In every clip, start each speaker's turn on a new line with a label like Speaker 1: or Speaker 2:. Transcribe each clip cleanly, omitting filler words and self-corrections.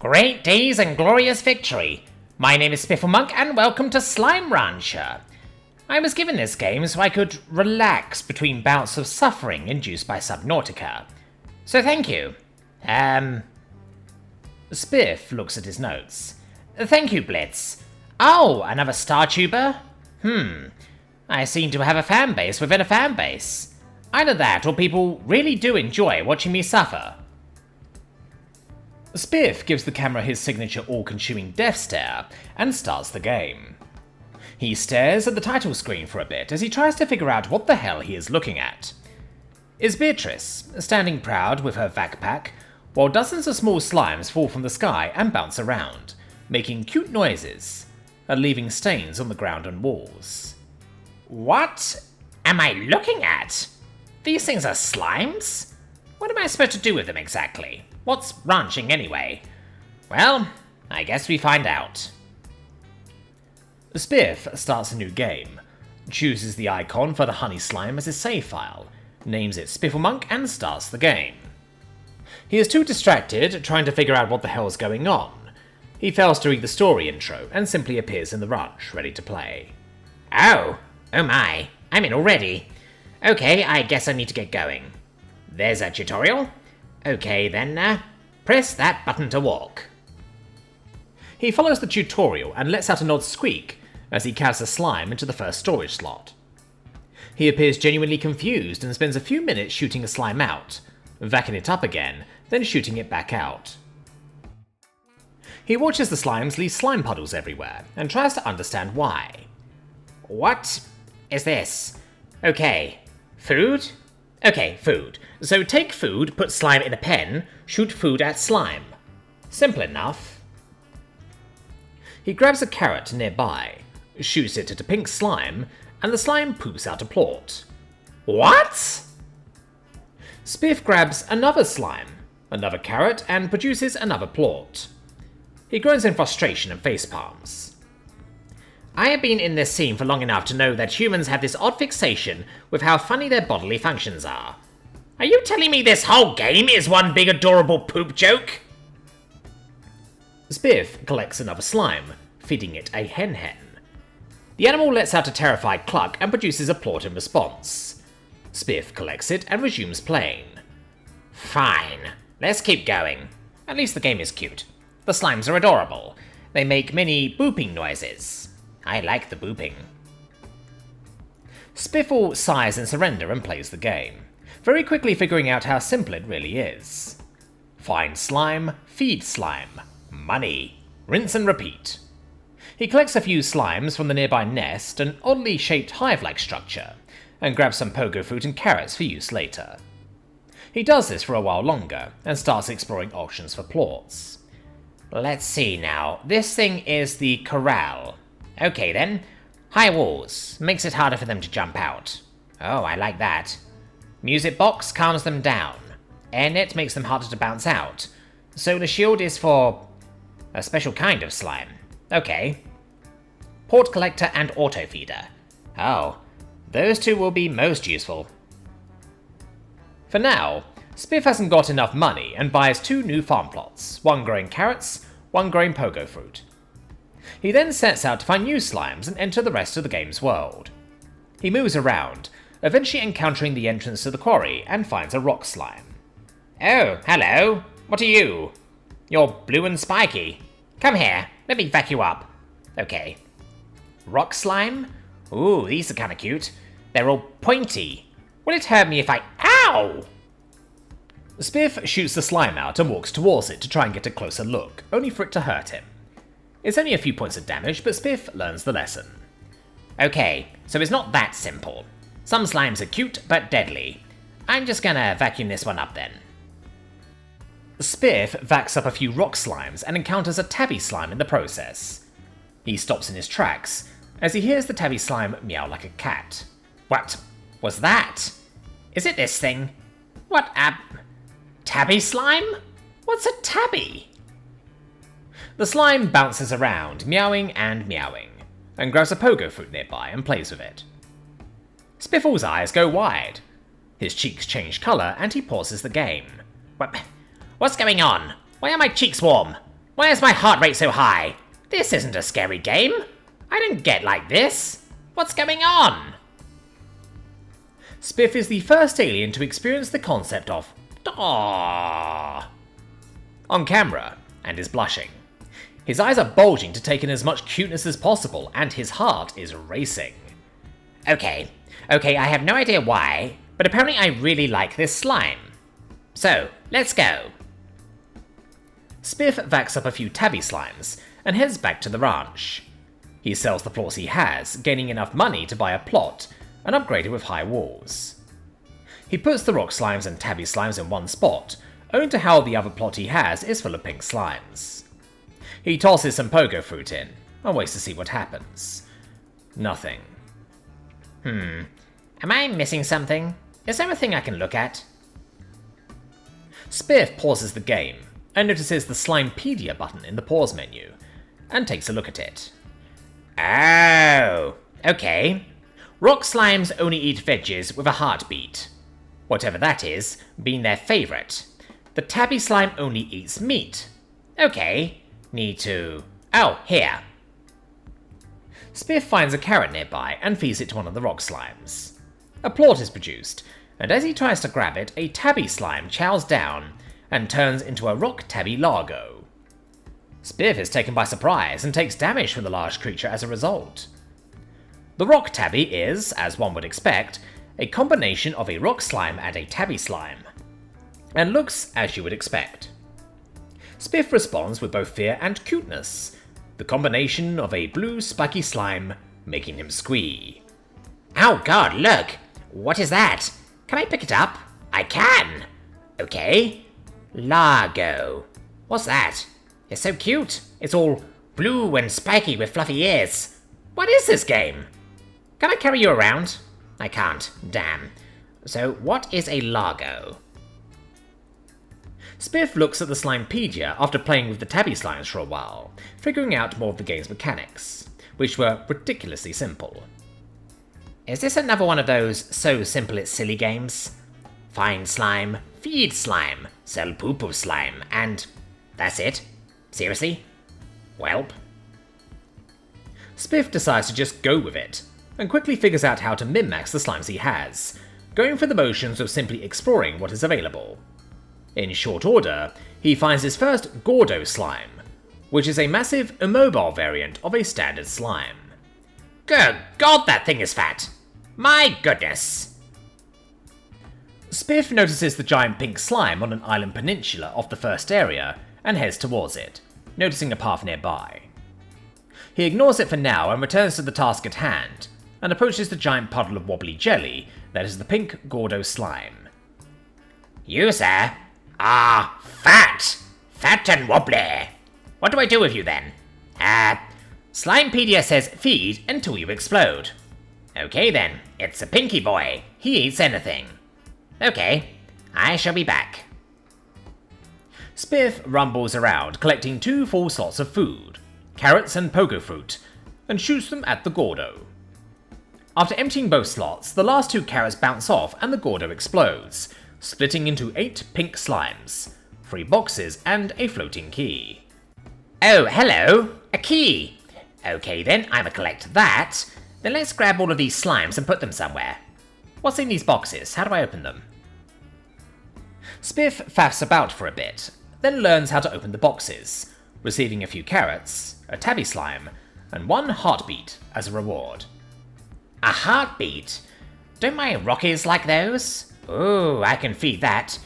Speaker 1: Great days and glorious victory. My name is Spifflemonk and welcome to Slime Rancher. I was given this game so I could relax between bouts of suffering induced by Subnautica. So thank you. Spiff looks at his notes. Thank you, Blitz. Oh, another Star Tuber? I seem to have a fan base within a fan base. Either that or people really do enjoy watching me suffer. Spiff gives the camera his signature all-consuming death stare and starts the game. He stares at the title screen for a bit as he tries to figure out what the hell he is looking at. Is Beatrice, standing proud with her backpack, while dozens of small slimes fall from the sky and bounce around, making cute noises, and leaving stains on the ground and walls. What am I looking at? These things are slimes? What am I supposed to do with them exactly? What's ranching anyway? Well, I guess we find out. Spiff starts a new game, chooses the icon for the honey slime as his save file, names it Spifflemonk and starts the game. He is too distracted trying to figure out what the hell's going on. He fails to read the story intro and simply appears in the ranch, ready to play. Oh my, I'm in already. Okay, I guess I need to get going. There's a tutorial. Okay then, press that button to walk. He follows the tutorial and lets out an odd squeak as he casts a slime into the first storage slot. He appears genuinely confused and spends a few minutes shooting a slime out, vacuuming it up again, then shooting it back out. He watches the slimes leave slime puddles everywhere and tries to understand why. What is this? Okay, food? Okay, food. So take food, put slime in a pen, shoot food at slime. Simple enough. He grabs a carrot nearby, shoots it at a pink slime, and the slime poops out a plort. What? Spiff grabs another slime, another carrot, and produces another plort. He groans in frustration and facepalms. I have been in this scene for long enough to know that humans have this odd fixation with how funny their bodily functions are. Are you telling me this whole game is one big adorable poop joke? Spiff collects another slime, feeding it a hen. The animal lets out a terrified cluck and produces a plort in response. Spiff collects it and resumes playing. Fine, let's keep going. At least the game is cute. The slimes are adorable. They make mini booping noises. I like the booping. Spiffle sighs in surrender and plays the game, very quickly figuring out how simple it really is. Find slime, feed slime, money, rinse and repeat. He collects a few slimes from the nearby nest, an oddly shaped hive-like structure, and grabs some pogo fruit and carrots for use later. He does this for a while longer, and starts exploring options for plorts. Let's see now, this thing is the corral. Okay then, high walls, makes it harder for them to jump out. Oh, I like that. Music box calms them down. Air net makes them harder to bounce out. Solar shield is for a special kind of slime. Okay. Port collector and auto feeder. Oh, those two will be most useful. For now, Spiff hasn't got enough money and buys 2 new farm plots, one growing carrots, one growing pogo fruit. He then sets out to find new slimes and enter the rest of the game's world. He moves around, eventually encountering the entrance to the quarry and finds a rock slime. Oh, hello. What are you? You're blue and spiky. Come here, let me vac you up. Okay. Rock slime? Ooh, these are kinda cute. They're all pointy. Will it hurt me if I— Ow! Spiff shoots the slime out and walks towards it to try and get a closer look, only for it to hurt him. It's only a few points of damage, but Spiff learns the lesson. Okay, so it's not that simple. Some slimes are cute, but deadly. I'm just gonna vacuum this one up then. Spiff vacs up a few rock slimes and encounters a tabby slime in the process. He stops in his tracks, as he hears the tabby slime meow like a cat. What was that? Is it this thing? What tabby slime? What's a tabby? The slime bounces around, meowing, and grabs a pogo fruit nearby and plays with it. Spiffle's eyes go wide. His cheeks change colour and he pauses the game. What's going on? Why are my cheeks warm? Why is my heart rate so high? This isn't a scary game. I didn't get like this. What's going on? Spiff is the first alien to experience the concept of "Aww" on camera and is blushing. His eyes are bulging to take in as much cuteness as possible, and his heart is racing. Okay, I have no idea why, but apparently I really like this slime. So, let's go. Spiff vacs up a few tabby slimes and heads back to the ranch. He sells the plots he has, gaining enough money to buy a plot and upgrade it with high walls. He puts the rock slimes and tabby slimes in one spot, owing to how the other plot he has is full of pink slimes. He tosses some pogo fruit in and waits to see what happens. Nothing. Am I missing something? Is there a thing I can look at? Spiff pauses the game and notices the Slimepedia button in the pause menu, and takes a look at it. Oh, okay. Rock slimes only eat veggies with a heartbeat. Whatever that is, being their favourite. The tabby slime only eats meat. Okay, need to... Oh, here. Spiff finds a carrot nearby and feeds it to one of the rock slimes. A plort is produced, and as he tries to grab it, a tabby slime chows down and turns into a rock tabby largo. Spiff is taken by surprise and takes damage from the large creature as a result. The rock tabby is, as one would expect, a combination of a rock slime and a tabby slime, and looks as you would expect. Spiff responds with both fear and cuteness, the combination of a blue spiky slime making him squee. Oh god, look! What is that? Can I pick it up? I can! Okay. Largo. What's that? It's so cute. It's all blue and spiky with fluffy ears. What is this game? Can I carry you around? I can't. Damn. So what is a Largo? Spiff looks at the Slimepedia after playing with the tabby slimes for a while, figuring out more of the game's mechanics, which were ridiculously simple. Is this another one of those so simple it's silly games? Find slime, feed slime, sell poo-poo slime, and that's it? Seriously? Welp. Spiff decides to just go with it, and quickly figures out how to min-max the slimes he has, going through the motions of simply exploring what is available. In short order, he finds his first Gordo slime, which is a massive immobile variant of a standard slime. Good god, that thing is fat! My goodness! Spiff notices the giant pink slime on an island peninsula off the first area and heads towards it, noticing a path nearby. He ignores it for now and returns to the task at hand, and approaches the giant puddle of wobbly jelly that is the pink Gordo slime. You, sir, are fat! Fat and wobbly! What do I do with you then? Slimepedia says feed until you explode. Okay then, it's a pinky boy. He eats anything. Okay, I shall be back. Spiff rumbles around, collecting 2 full slots of food, carrots and pogo fruit, and shoots them at the Gordo. After emptying both slots, the last 2 carrots bounce off and the Gordo explodes, splitting into 8 pink slimes, 3 boxes, and a floating key. Oh, hello! A key! Okay then, I'ma collect that. Then let's grab all of these slimes and put them somewhere. What's in these boxes? How do I open them? Spiff faffs about for a bit, then learns how to open the boxes, receiving a few carrots, a tabby slime, and 1 heartbeat as a reward. A heartbeat? Don't my Rockies like those? Ooh, I can feed that.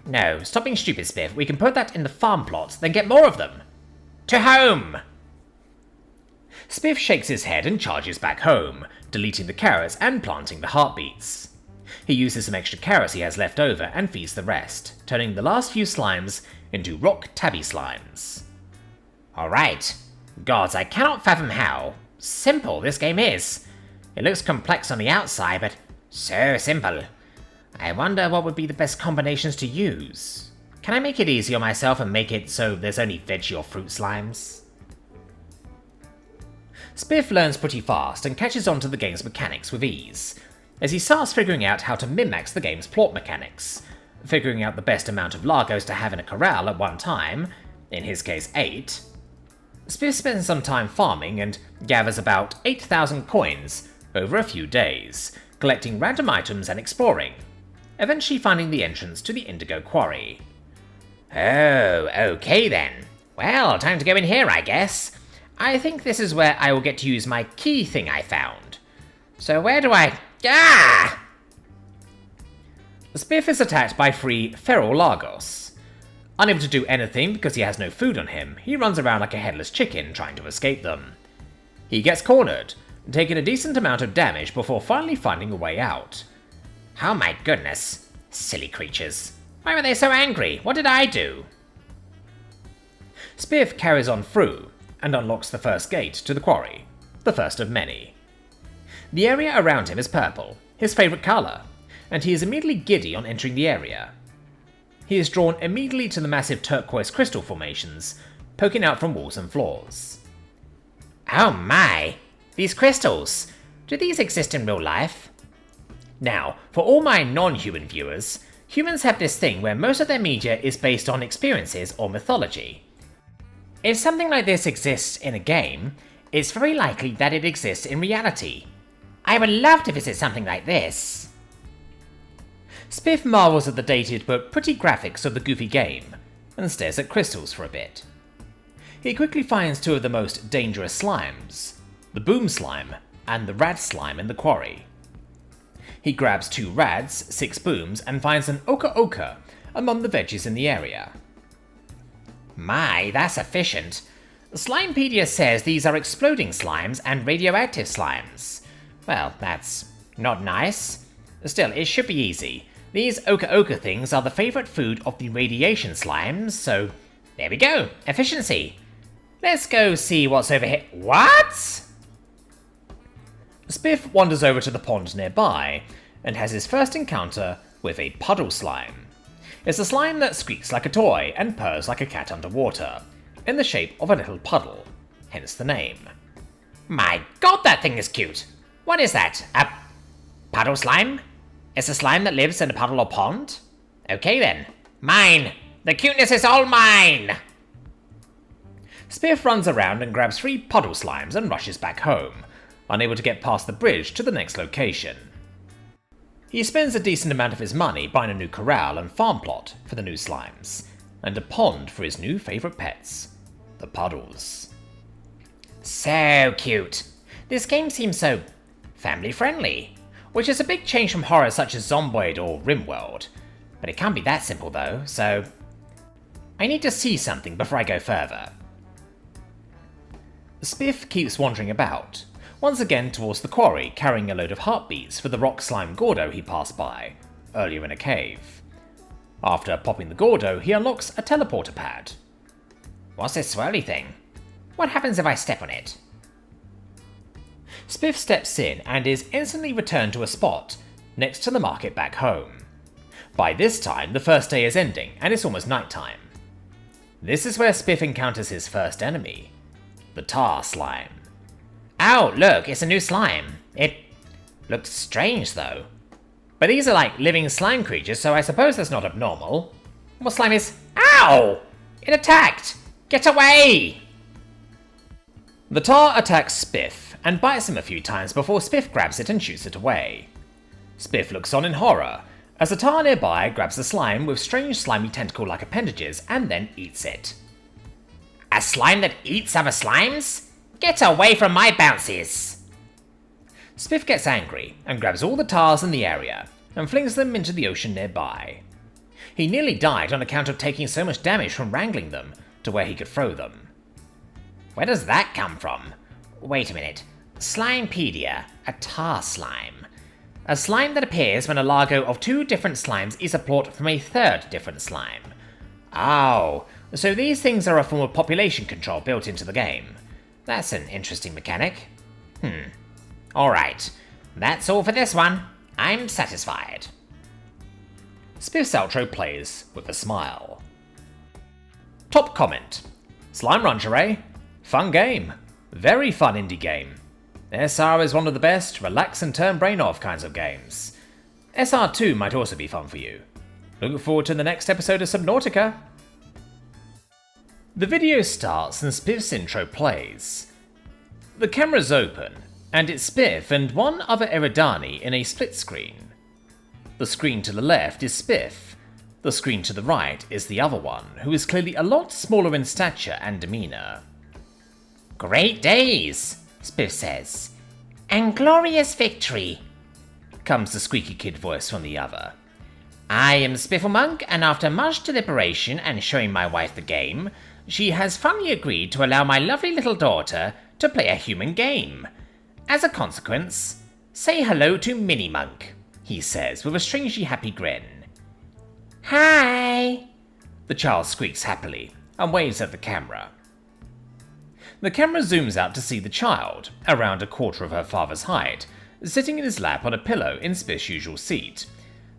Speaker 1: No, stop being stupid, Spiff. We can put that in the farm plot, then get more of them. To home! Spiff shakes his head and charges back home, deleting the carrots and planting the heartbeats. He uses some extra carrots he has left over and feeds the rest, turning the last few slimes into rock tabby slimes. Alright. Gods, I cannot fathom how simple this game is. It looks complex on the outside, but so simple. I wonder what would be the best combinations to use. Can I make it easy on myself and make it so there's only veggie or fruit slimes? Spiff learns pretty fast and catches on to the game's mechanics with ease, as he starts figuring out how to min-max the game's plot mechanics, figuring out the best amount of Largos to have in a corral at one time, in his case 8, Spiff spends some time farming and gathers about 8,000 coins over a few days, collecting random items and exploring, eventually finding the entrance to the Indigo Quarry. Oh, okay then. Well, time to go in here, I guess. I think this is where I will get to use my key thing I found. So where do I... Ah! Spiff is attacked by 3 feral Lagos. Unable to do anything because he has no food on him, he runs around like a headless chicken trying to escape them. He gets cornered, taking a decent amount of damage before finally finding a way out. Oh my goodness. Silly creatures. Why were they so angry? What did I do? Spiff carries on through and unlocks the first gate to the quarry, the first of many. The area around him is purple, his favourite colour, and he is immediately giddy on entering the area. He is drawn immediately to the massive turquoise crystal formations poking out from walls and floors. Oh my! These crystals! Do these exist in real life? Now, for all my non-human viewers, humans have this thing where most of their media is based on experiences or mythology. If something like this exists in a game, it's very likely that it exists in reality. I would love to visit something like this. Spiff marvels at the dated but pretty graphics of the goofy game, and stares at crystals for a bit. He quickly finds 2 of the most dangerous slimes, the boom slime and the rad slime in the quarry. He grabs 2 rads, 6 booms, and finds an oka oka among the veggies in the area. My, that's efficient. Slimepedia says these are exploding slimes and radioactive slimes. Well, that's not nice. Still, it should be easy. These oka oka things are the favourite food of the radiation slimes, so there we go, efficiency. Let's go see what's over here. What? Spiff wanders over to the pond nearby and has his first encounter with a puddle slime. It's a slime that squeaks like a toy and purrs like a cat underwater, in the shape of a little puddle, hence the name. My god, that thing is cute! What is that? A puddle slime? It's a slime that lives in a puddle or pond? Okay then. Mine! The cuteness is all mine! Spiff runs around and grabs 3 puddle slimes and rushes back home, unable to get past the bridge to the next location. He spends a decent amount of his money buying a new corral and farm plot for the new slimes, and a pond for his new favourite pets, the puddles. So cute! This game seems so family-friendly, which is a big change from horror such as Zomboid or Rimworld. But it can't be that simple though, so I need to see something before I go further. Spiff keeps wandering about, once again towards the quarry, carrying a load of heartbeats for the rock slime Gordo he passed by earlier in a cave. After popping the Gordo, he unlocks a teleporter pad. What's this swirly thing? What happens if I step on it? Spiff steps in and is instantly returned to a spot next to the market back home. By this time, the first day is ending and it's almost nighttime. This is where Spiff encounters his first enemy, the tar slime. Oh, look, it's a new slime. It looks strange though. But these are like living slime creatures, so I suppose that's not abnormal. What slime is... Ow! It attacked! Get away! The tar attacks Spiff and bites him a few times before Spiff grabs it and shoots it away. Spiff looks on in horror as the tar nearby grabs the slime with strange slimy tentacle-like appendages and then eats it. A slime that eats other slimes? Get away from my bounces! Spiff gets angry and grabs all the tars in the area and flings them into the ocean nearby. He nearly died on account of taking so much damage from wrangling them to where he could throw them. Where does that come from? Wait a minute. Slimepedia, a tar slime. A slime that appears when a largo of 2 different slimes is a plot from a 3rd different slime. Oh, so these things are a form of population control built into the game. That's an interesting mechanic. Alright, that's all for this one. I'm satisfied. Spiff's outro plays with a smile. Top comment. Slime Lingerie? Fun game. Very fun indie game. SR is one of the best relax and turn brain off kinds of games. SR2 might also be fun for you. Looking forward to the next episode of Subnautica. The video starts and Spiff's intro plays. The camera's open, and it's Spiff and one other Eridani in a split screen. The screen to the left is Spiff. The screen to the right is the other one, who is clearly a lot smaller in stature and demeanour.
Speaker 2: "Great days," Spiff says. "And glorious victory,"
Speaker 1: comes the squeaky kid voice from the other.
Speaker 2: "I am Spifflemonk, and after much deliberation and showing my wife the game, she has finally agreed to allow my lovely little daughter to play a human game. As a consequence, say hello to Minnie-Monk," he says with a strangely happy grin.
Speaker 3: "Hi,"
Speaker 1: the child squeaks happily and waves at the camera. The camera zooms out to see the child, around a quarter of her father's height, sitting in his lap on a pillow in Spiff's usual seat,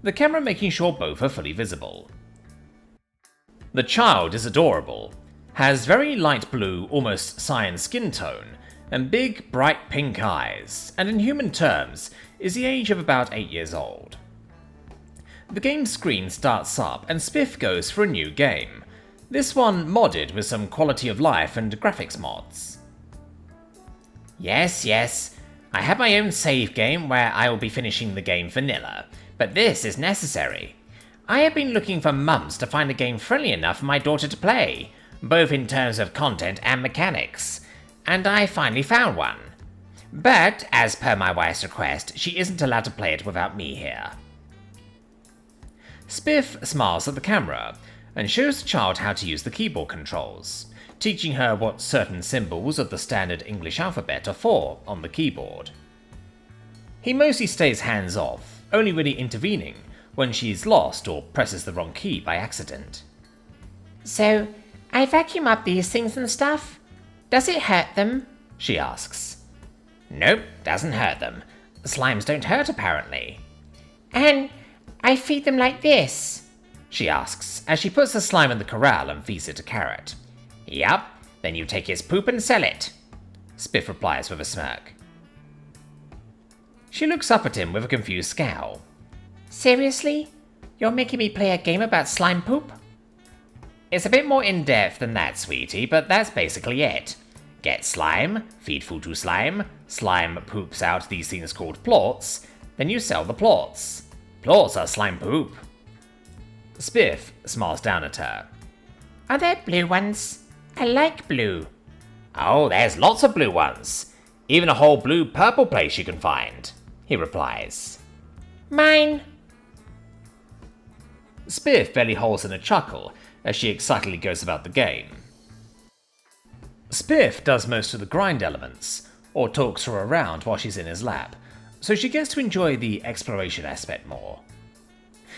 Speaker 1: the camera making sure both are fully visible. The child is adorable, has very light blue, almost cyan skin tone, and big, bright pink eyes, and in human terms is the age of about 8 years old. The game screen starts up and Spiff goes for a new game, this one modded with some quality of life and graphics mods.
Speaker 2: Yes, I have my own save game where I will be finishing the game vanilla, but this is necessary. I have been looking for months to find a game friendly enough for my daughter to play, both in terms of content and mechanics, and I finally found one. But, as per my wife's request, she isn't allowed to play it without me here."
Speaker 1: Spiff smiles at the camera and shows the child how to use the keyboard controls, teaching her what certain symbols of the standard English alphabet are for on the keyboard. He mostly stays hands off, only really intervening when she's lost or presses the wrong key by accident.
Speaker 3: "So, I vacuum up these things and stuff? Does it hurt them?"
Speaker 1: she asks.
Speaker 2: "Nope, doesn't hurt them. Slimes don't hurt apparently."
Speaker 3: "And I feed them like this?"
Speaker 1: she asks as she puts the slime in the corral and feeds it a carrot.
Speaker 2: "Yup, then you take its poop and sell it,"
Speaker 1: Spiff replies with a smirk. She looks up at him with a confused scowl.
Speaker 3: "Seriously? You're making me play a game about slime poop?"
Speaker 2: "It's a bit more in-depth than that, sweetie, but that's basically it. Get slime, feed food to slime, slime poops out these things called plorts, then you sell the plorts. Plorts are slime poop."
Speaker 1: Spiff smiles down at her.
Speaker 3: "Are there blue ones? I like blue."
Speaker 2: "Oh, there's lots of blue ones. Even a whole blue-purple place you can find," he replies.
Speaker 3: "Mine."
Speaker 1: Spiff barely holds in a chuckle as she excitedly goes about the game. Spiff does most of the grind elements, or talks her around while she's in his lap, so she gets to enjoy the exploration aspect more.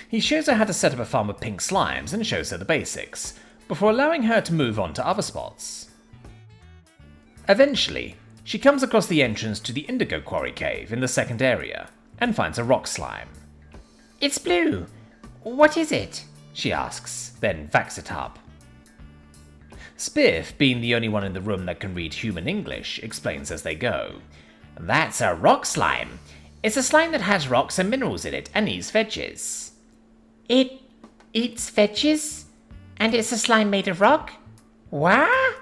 Speaker 1: He shows her how to set up a farm of pink slimes and shows her the basics, before allowing her to move on to other spots. Eventually, she comes across the entrance to the Indigo Quarry Cave in the second area, and finds a rock slime.
Speaker 3: "It's blue. What is it?"
Speaker 1: she asks, then vacs it up. Spiff, being the only one in the room that can read human English, explains as they go.
Speaker 2: "That's a rock slime. It's a slime that has rocks and minerals in it and eats veggies."
Speaker 3: "It eats veggies? And it's a slime made of rock? What?"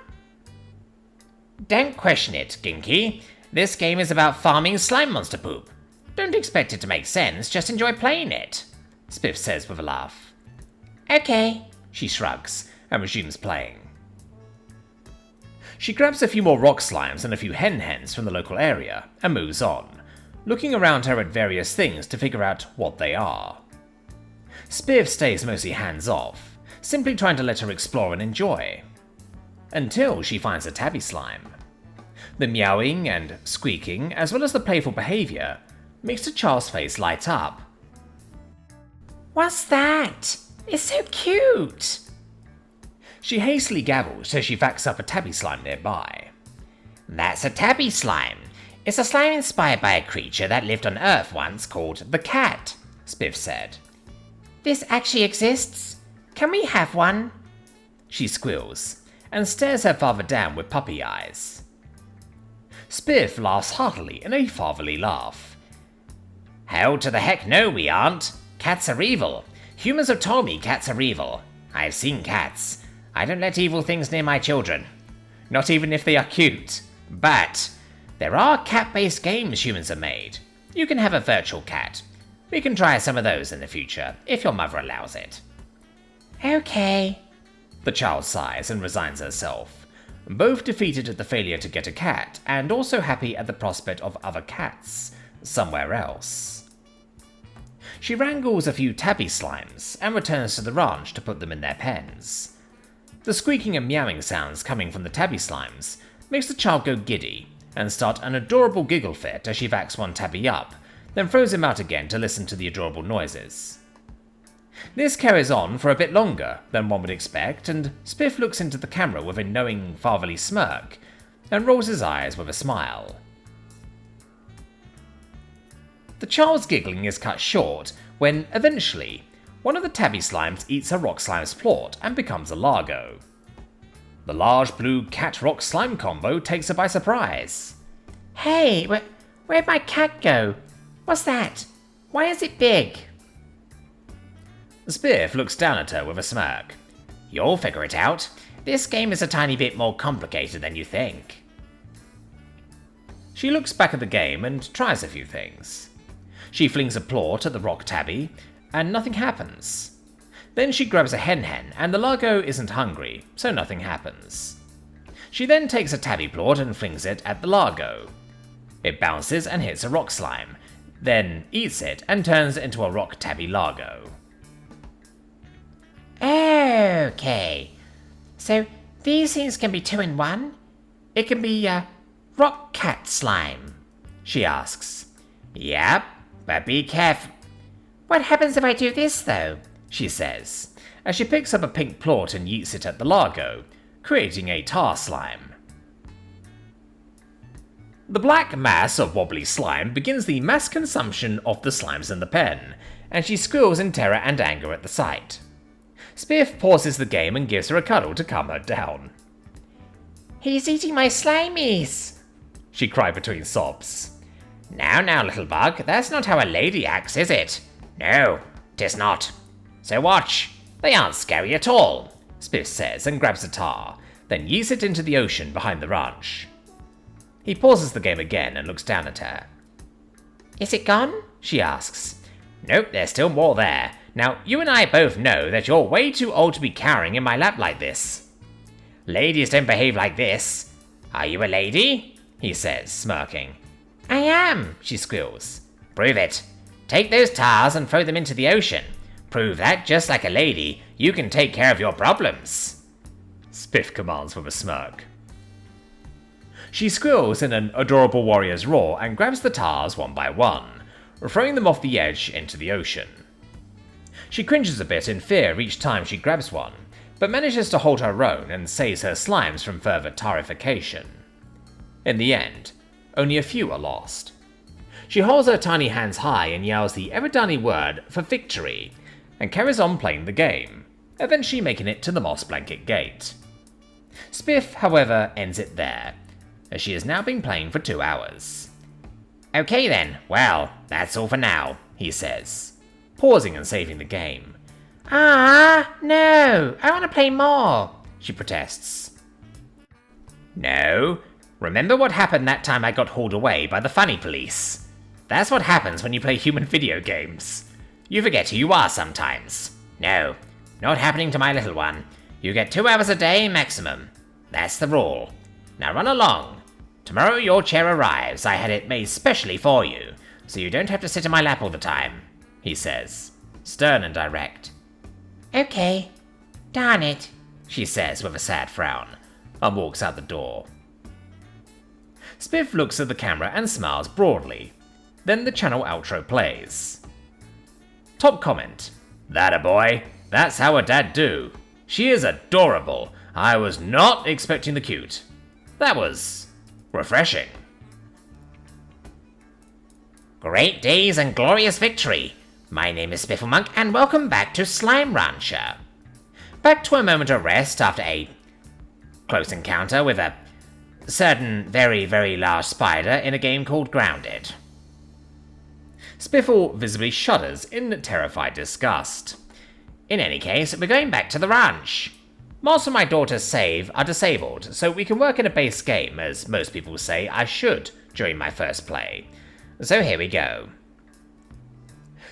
Speaker 2: "Don't question it, Ginky. This game is about farming slime monster poop. Don't expect it to make sense, just enjoy playing it,"
Speaker 1: Spiff says with a laugh.
Speaker 3: "Okay,"
Speaker 1: she shrugs and resumes playing. She grabs a few more rock slimes and a few hen-hens from the local area and moves on, looking around her at various things to figure out what they are. Spiff stays mostly hands-off, simply trying to let her explore and enjoy. Until she finds a tabby slime. The meowing and squeaking, as well as the playful behaviour, makes the child's face light up.
Speaker 3: "What's that? It's so cute!"
Speaker 1: She hastily gabbles as she vacs up a tabby slime nearby.
Speaker 2: "That's a tabby slime. It's a slime inspired by a creature that lived on Earth once called the cat," Spiff said.
Speaker 3: "This actually exists? Can we have one?"
Speaker 1: She squeals, and stares her father down with puppy eyes. Spiff laughs heartily in a fatherly laugh.
Speaker 2: "Hell to the heck no, we aren't. Cats are evil. Humans have told me cats are evil. I've seen cats. I don't let evil things near my children. Not even if they are cute. But there are cat-based games humans have made. You can have a virtual cat. We can try some of those in the future, if your mother allows it.
Speaker 3: Okay.
Speaker 1: The child sighs and resigns herself, both defeated at the failure to get a cat, and also happy at the prospect of other cats somewhere else. She wrangles a few tabby slimes, and returns to the ranch to put them in their pens. The squeaking and meowing sounds coming from the tabby slimes makes the child go giddy, and start an adorable giggle fit as she backs one tabby up, then throws him out again to listen to the adorable noises. This carries on for a bit longer than one would expect, and Spiff looks into the camera with a knowing fatherly smirk, and rolls his eyes with a smile. The child's giggling is cut short when, eventually, one of the tabby slimes eats a rock slime's plort and becomes a Largo. The large blue cat-rock slime combo takes her by surprise.
Speaker 3: Hey, where'd my cat go? What's that? Why is it big?
Speaker 1: Spiff looks down at her with a smirk.
Speaker 2: You'll figure it out. This game is a tiny bit more complicated than you think.
Speaker 1: She looks back at the game and tries a few things. She flings a plort at the rock tabby, and nothing happens. Then she grabs a hen, and the Largo isn't hungry, so nothing happens. She then takes a tabby plort and flings it at the Largo. It bounces and hits a rock slime, then eats it and turns it into a rock tabby Largo.
Speaker 3: Okay. So these things can be 2 in 1? It can be rock cat slime? She asks.
Speaker 2: Yep, but be careful.
Speaker 3: What happens if I do this though?
Speaker 1: She says, as she picks up a pink plort and yeets it at the Largo, creating a tar slime. The black mass of wobbly slime begins the mass consumption of the slimes in the pen, and she squeals in terror and anger at the sight. Spiff pauses the game and gives her a cuddle to calm her down.
Speaker 3: He's eating my slimies,
Speaker 1: she cried between sobs.
Speaker 2: Now, little bug, that's not how a lady acts, is it? No, 'tis not. So watch. They aren't scary at all,
Speaker 1: Spiff says and grabs a tar, then yeets it into the ocean behind the ranch. He pauses the game again and looks down at her.
Speaker 3: Is it gone?
Speaker 1: She asks.
Speaker 2: Nope, there's still more there. Now, you and I both know that you're way too old to be cowering in my lap like this. Ladies don't behave like this. Are you a lady? He says, smirking.
Speaker 3: I am,
Speaker 2: she squeals. Prove it. Take those tars and throw them into the ocean. Prove that, just like a lady, you can take care of your problems.
Speaker 1: Spiff commands with a smirk. She squeals in an adorable warrior's roar and grabs the tars one by one, throwing them off the edge into the ocean. She cringes a bit in fear each time she grabs one, but manages to hold her own and saves her slimes from further tarification. In the end, only a few are lost. She holds her tiny hands high and yells the Eridani word for victory, and carries on playing the game, eventually making it to the moss blanket gate. Spiff, however, ends it there, as she has now been playing for 2 hours.
Speaker 2: Okay then, well, that's all for now, he says,
Speaker 1: pausing and saving the game.
Speaker 3: No, I want to play more,
Speaker 1: she protests.
Speaker 2: No, remember what happened that time I got hauled away by the funny police? That's what happens when you play human video games. You forget who you are sometimes. No, not happening to my little one. You get 2 hours a day maximum. That's the rule. Now run along. Tomorrow your chair arrives. I had it made specially for you, so you don't have to sit in my lap all the time, he says, stern and direct.
Speaker 3: Okay, darn it,
Speaker 1: she says with a sad frown, and walks out the door. Spiff looks at the camera and smiles broadly. Then the channel outro plays. Top comment. That a boy. That's how a dad do. She is adorable. I was not expecting the cute. That was refreshing.
Speaker 2: Great days and glorious victory. My name is Spifflemonk and welcome back to Slime Rancher. Back to a moment of rest after a close encounter with a certain very, very large spider in a game called Grounded.
Speaker 1: Spiffle visibly shudders in terrified disgust.
Speaker 2: In any case, we're going back to the ranch. Most of my daughter's save are disabled, so we can work in a base game, as most people say I should during my first play. So here we go.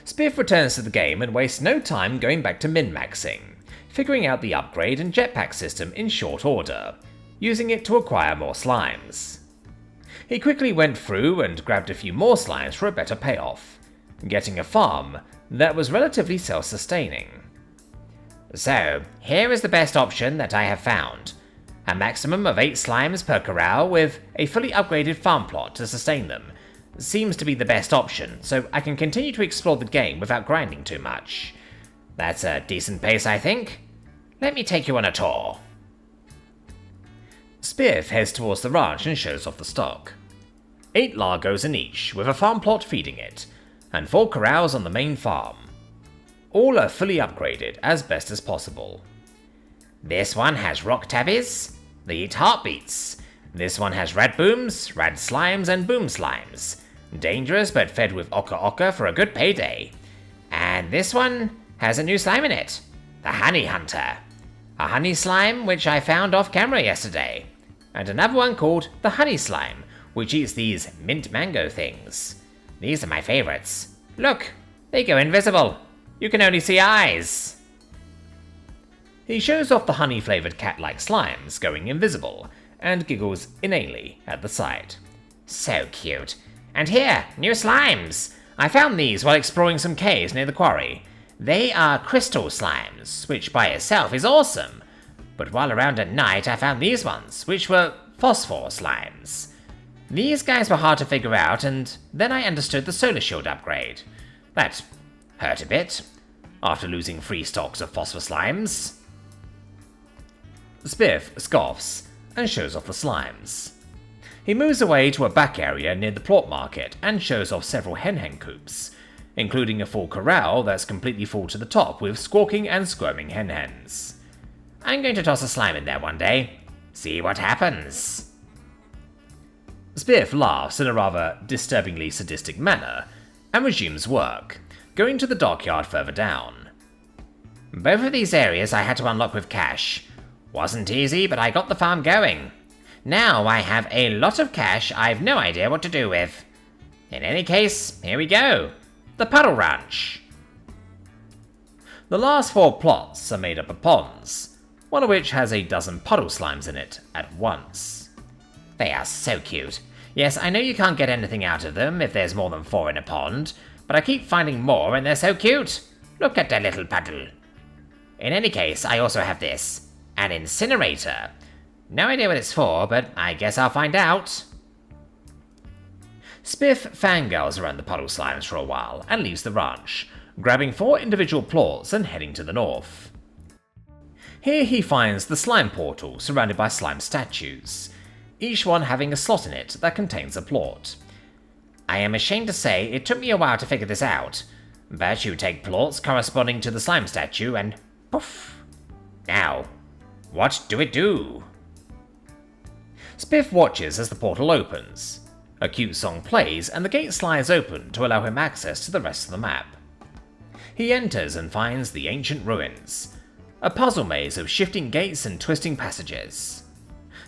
Speaker 2: Spiff returns to the game and wastes no time going back to min-maxing, figuring out the upgrade and jetpack system in short order, using it to acquire more slimes. He quickly went through and grabbed a few more slimes for a better payoff, getting a farm that was relatively self-sustaining. So, here is the best option that I have found. A maximum of 8 slimes per corral with a fully upgraded farm plot to sustain them. Seems to be the best option, so I can continue to explore the game without grinding too much. That's a decent pace, I think. Let me take you on a tour. Spiff heads towards the ranch and shows off the stock. 8 largos in each, with a farm plot feeding it, and 4 corrals on the main farm. All are fully upgraded as best as possible. This one has rock tabbies. They eat heartbeats. This one has rad booms, rad slimes, and boom slimes. Dangerous but fed with oka oka for a good payday. And this one has a new slime in it. The Honey Hunter. A honey slime which I found off camera yesterday. And another one called the Honey Slime, which eats these mint mango things. These are my favorites. Look, they go invisible. You can only see eyes. He shows off the honey-flavoured cat-like slimes going invisible, and giggles inanely at the sight. So cute. And here, new slimes! I found these while exploring some caves near the quarry. They are crystal slimes, which by itself is awesome. But while around at night I found these ones, which were phosphor slimes. These guys were hard to figure out, and then I understood the solar shield upgrade. That hurt a bit, after losing 3 stocks of phosphor slimes. Spiff scoffs and shows off the slimes. He moves away to a back area near the plot market and shows off several hen coops, including a full corral that's completely full to the top with squawking and squirming hens. I'm going to toss a slime in there one day. See what happens. Spiff laughs in a rather disturbingly sadistic manner and resumes work, going to the dockyard further down. Both of these areas I had to unlock with cash. Wasn't easy, but I got the farm going. Now I have a lot of cash I've no idea what to do with. In any case, here we go. The Puddle Ranch. The last 4 plots are made up of ponds, one of which has a dozen puddle slimes in it at once. They are so cute. Yes, I know you can't get anything out of them if there's more than 4 in a pond, but I keep finding more and they're so cute. Look at that little puddle. In any case, I also have this. An incinerator. No idea what it's for, but I guess I'll find out. Spiff fangirls around the puddle slimes for a while and leaves the ranch, grabbing 4 individual plots and heading to the north. Here he finds the slime portal surrounded by slime statues, each one having a slot in it that contains a plot. I am ashamed to say it took me a while to figure this out, but you take plots corresponding to the slime statue and poof. Now, what do it do? Spiff watches as the portal opens. A cute song plays and the gate slides open to allow him access to the rest of the map. He enters and finds the ancient ruins, a puzzle maze of shifting gates and twisting passages.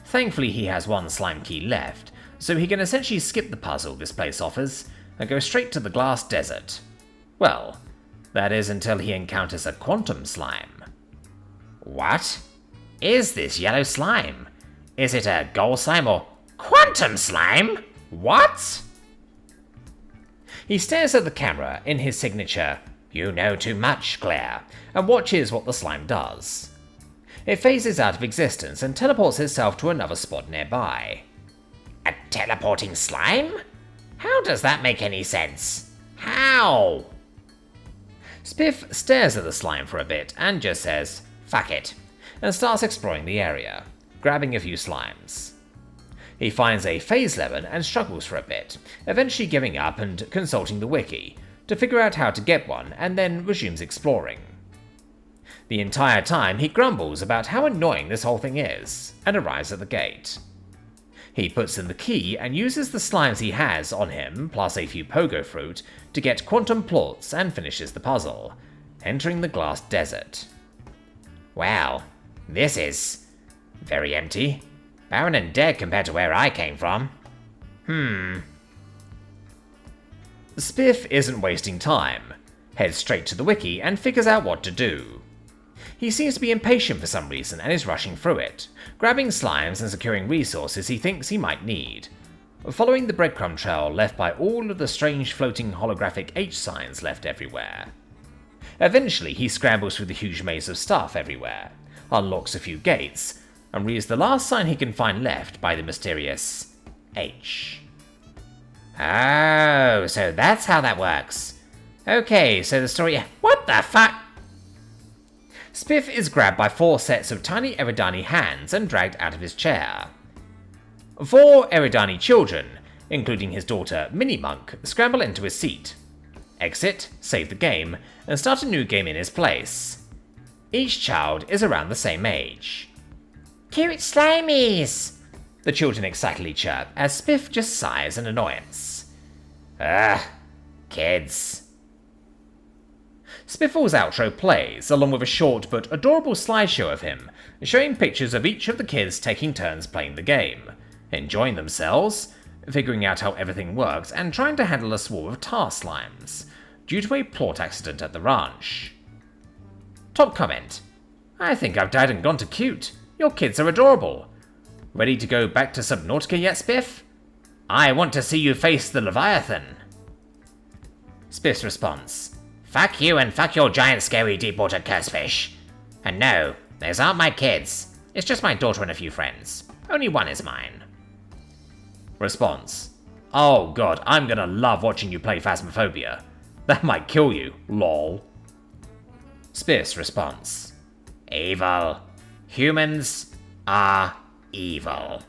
Speaker 2: Thankfully he has 1 slime key left, so he can essentially skip the puzzle this place offers and go straight to the glass desert. Well, that is until he encounters a quantum slime. What is this yellow slime? Is it a gold slime or quantum slime? What? He stares at the camera in his signature "You know too much" glare and watches what the slime does. It phases out of existence and teleports itself to another spot nearby. A teleporting slime? How does that make any sense? How? Spiff stares at the slime for a bit and just says, "Fuck it," and starts exploring the area, grabbing a few slimes. He finds a phase lemon and struggles for a bit, eventually giving up and consulting the wiki to figure out how to get one, and then resumes exploring. The entire time he grumbles about how annoying this whole thing is, and arrives at the gate. He puts in the key and uses the slimes he has on him, plus a few pogo fruit, to get quantum plots and finishes the puzzle, entering the glass desert. Well, This is very empty. Barren and dead compared to where I came from.
Speaker 1: Spiff isn't wasting time, heads straight to the wiki and figures out what to do. He seems to be impatient for some reason and is rushing through it, grabbing slimes and securing resources he thinks he might need, following the breadcrumb trail left by all of the strange floating holographic H signs left everywhere. Eventually he scrambles through the huge maze of stuff everywhere, unlocks a few gates, and reads the last sign he can find left by the mysterious H.
Speaker 2: Oh, so that's how that works. Okay, so the story... What the fuck?
Speaker 1: Spiff is grabbed by 4 sets of tiny Eridani hands and dragged out of his chair. 4 Eridani children, including his daughter Minnie Monk, scramble into his seat, exit, save the game, and start a new game in his place. Each child is around the same age.
Speaker 3: Cute slimies!
Speaker 1: The children excitedly chirp as Spiff just sighs in annoyance.
Speaker 2: Kids.
Speaker 1: Spiffle's outro plays, along with a short but adorable slideshow of him, showing pictures of each of the kids taking turns playing the game, enjoying themselves, figuring out how everything works, and trying to handle a swarm of tar slimes, due to a plot accident at the ranch. Top comment. I think I've died and gone to cute. Your kids are adorable. Ready to go back to Subnautica yet, Spiff? I want to see you face the Leviathan. Spiff's response.
Speaker 2: Fuck you and fuck your giant scary deep-water cursefish. And no, those aren't my kids. It's just my daughter and a few friends. Only one is mine.
Speaker 1: Response. Oh god, I'm gonna love watching you play Phasmophobia. That might kill you, lol.
Speaker 2: Spiff's response. Evil. Humans are evil.